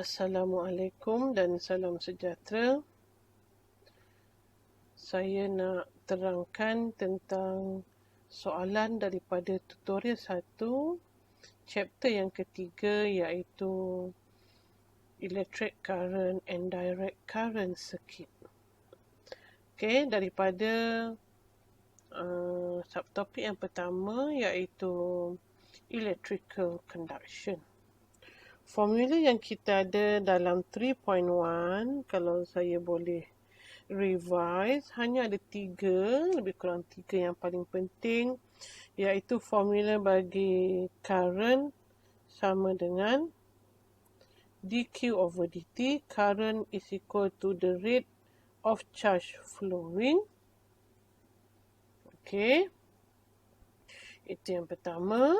Assalamualaikum dan salam sejahtera. Saya nak terangkan tentang soalan daripada tutorial 1, chapter yang ketiga, iaitu Electric Current and Direct Current Circuit. Okey, daripada subtopik yang pertama, iaitu Electrical Conduction. Formula yang kita ada dalam 3.1, kalau saya boleh revise, hanya ada 3, lebih kurang 3 yang paling penting, iaitu formula bagi current sama dengan dq over dt. Current is equal to the rate of charge flowing. Okey, itu yang pertama.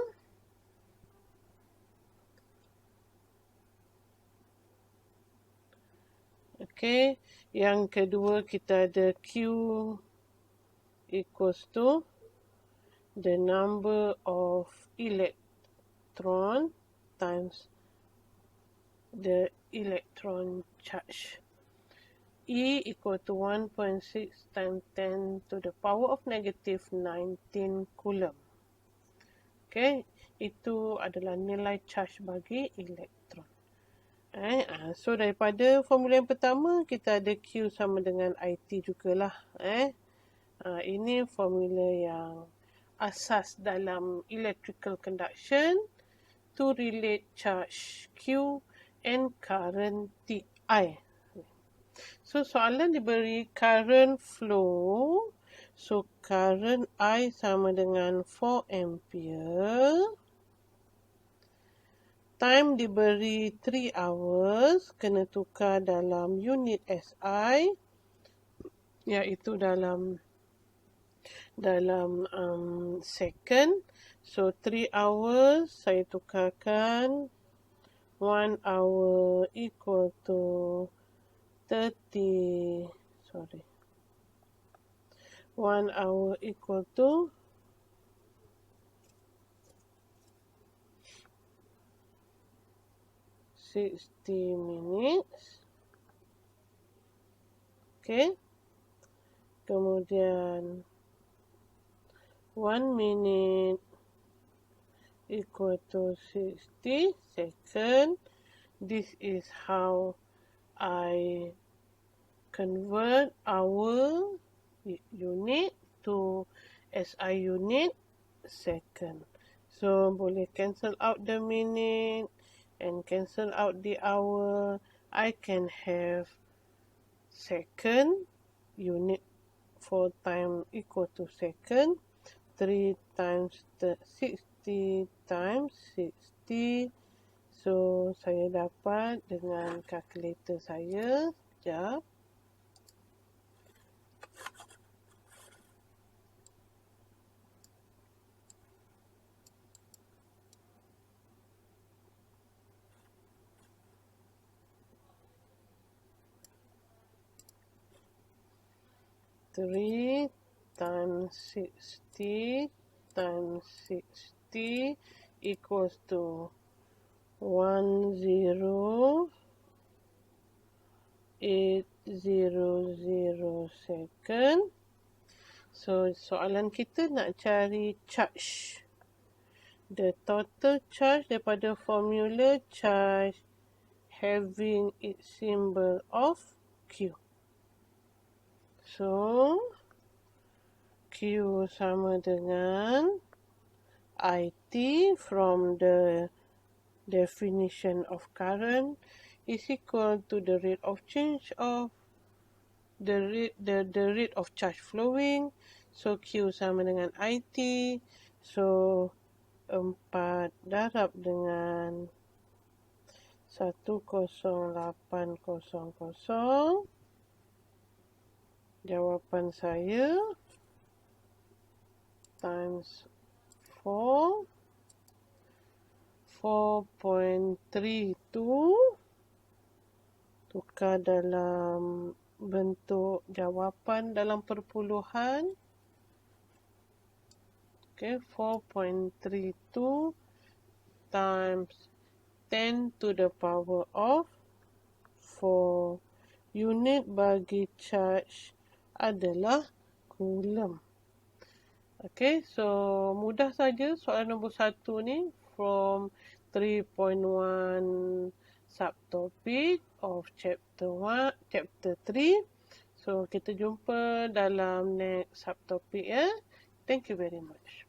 Okey, yang kedua kita ada Q equals to the number of electron times the electron charge. E equal to 1.6 times 10 to the power of negative 19 coulomb. Okey, itu adalah nilai charge bagi elektron. So daripada formula yang pertama, kita ada Q sama dengan IT jugalah. Ini formula yang asas dalam electrical conduction to relate charge Q and current TI. So soalan diberi current flow. So current I sama dengan 4 ampere. Time diberi 3 hours, kena tukar dalam unit SI, iaitu dalam second. So 3 hours saya tukarkan 1 hour equal to 1 hour equal to 60 minutes. Okay. Kemudian 1 minute equal to 60 second. This is how I convert hour unit to SI unit second. So boleh cancel out the minute and cancel out the hour. I can have second unit for time equal to second. 3 times 60 times 60. So saya dapat dengan kalkulator saya. Sekejap. Three times 60 times 60 equals to 10800 second. So soalan kita nak cari charge. The total charge daripada formula charge having its symbol of Q. So Q sama dengan IT from the definition of current is equal to the rate of change of the rate of charge flowing. So Q sama dengan IT. So 4 darab dengan 10800. Jawapan saya times 4, 4.32, tukar dalam bentuk jawapan dalam perpuluhan. Okay, 4.32 times 10 to the power of 4. Unit bagi charge adalah coulomb. Okay, so mudah saja soalan nombor 1 ni from 3.1 subtopic of chapter 3. So kita jumpa dalam next subtopic ya. Thank you very much.